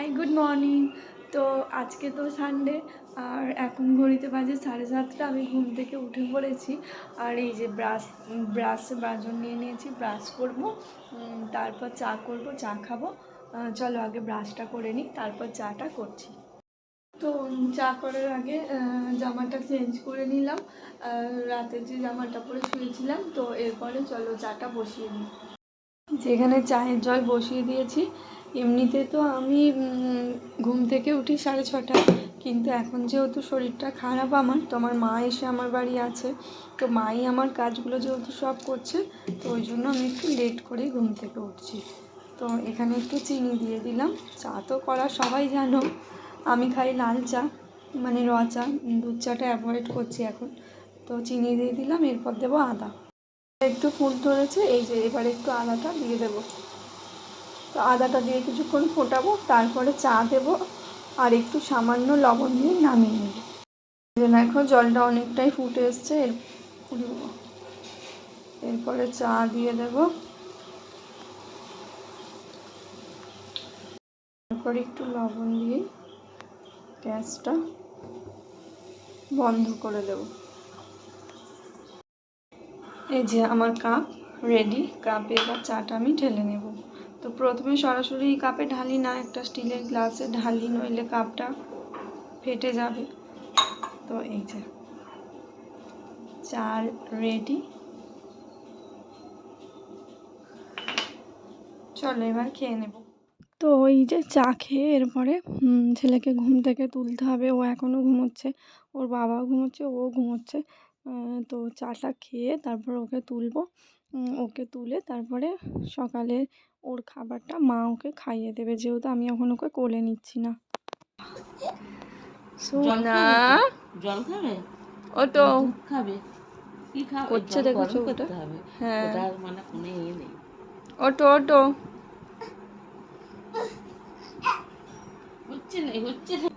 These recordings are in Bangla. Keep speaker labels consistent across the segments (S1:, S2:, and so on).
S1: High, good morning. তো আজকে তো সানডে, আর এখন ঘড়িতে বাজে 7:30। আমি ঘুম থেকে উঠে পড়েছি, আর এই যে ব্রাশন নিয়ে নিয়েছি। ব্রাশ করব, তারপর চা করব, চা খাবো। চলো আগে ব্রাশটা করে নিই, তারপর চাটা করছি। তো চা করার আগে জামাটা চেঞ্জ করে নিলাম, রাতের যে জামাটা পরে শুয়েছিলাম। তো এরপরে চলো চাটা বসিয়ে নিই। যেখানে চায়ের জল বসিয়ে দিয়েছি। এমনিতে তো আমি ঘুম থেকে উঠি 6:30, কিন্তু এখন যেহেতু শরীরটা খারাপ তো আমার মা এসে আমার বাড়ি আছে, তো মাই আমার কাজগুলো যেহেতু সব করছে, তো ওই জন্য আমি একটু লেট করেই ঘুম থেকে উঠছি। তো এখানে একটু চিনি দিয়ে দিলাম। চা তো করা সবাই জানো, আমি খাই লাল চা, মানে র চা, দুধ চাটা অ্যাভয়েড করছি এখন। তো চিনি দিয়ে দিলাম, এরপর দেবো আদা। একটু ফুল ধরেছে, এই যে এবার একটু আদাটা দিয়ে দেবো। তো আদাটা দিয়ে কিছুক্ষণ ফোটাবো, তারপরে চা দেবো, আর একটু সামান্য লবণ দিয়ে নামিয়ে নেব। দেখো জলটা অনেকটাই ফুটে এসছে, এরপরে চা দিয়ে দেব, তারপরে একটু লবণ দিয়ে গ্যাসটা বন্ধ করে দেব। এই যে আমার কাপ রেডি, কাপে এবার চাটা আমি ঢেলে নেব। তো প্রথমে সরাসরি কাপে ঢালি না, একটা স্টিলের গ্লাসে ঢালি, নইলে কাপটা ফেটে যাবে। তো এই যে চা রেডি, চলো এবার খেয়ে নেব। তো ওই যে চা খেয়ে এরপরে ছেলেকে ঘুম থেকে তুলতে হবে। ও এখনও ঘুমোচ্ছে, ওর বাবাও ঘুমোচ্ছে, ও ঘুমোচ্ছে। তো চাটা খেয়ে তারপর ওকে তুলবো। ওকে তুলে তারপরে সকালে ওর খাবারটা মা ওকে খাইয়ে দেবে, যেহেতু আমি এখন ওকে কোলে নিচ্ছি না। সোনা
S2: জল খাবে,
S1: ও তো
S2: দুধ খাবে, কি খাবে?
S1: করছে,
S2: জল
S1: দেখেছো
S2: গরম
S1: ওটা?
S2: করতে হবে।
S1: হ্যাঁ,
S2: ওটা মানে কোনো ইয়ে নেই।
S1: ওটো ওটো
S2: হচ্ছে না, হচ্ছে না।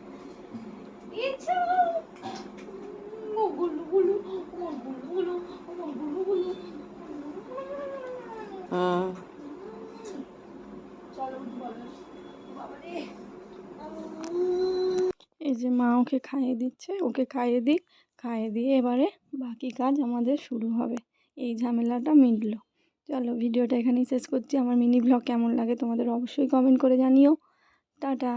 S1: এই যে মা ওকে খাইয়ে দিচ্ছে, ওকে খাইয়ে দিক, খাইয়ে দিয়ে এবারে বাকি কাজ আমাদের শুরু হবে। এই ঝামেলাটা মিটলো। চলো ভিডিওটা এখানেই শেষ করছি। আমার মিনি ব্লগ কেমন লাগে তোমাদের অবশ্যই কমেন্ট করে জানিও। টাটা।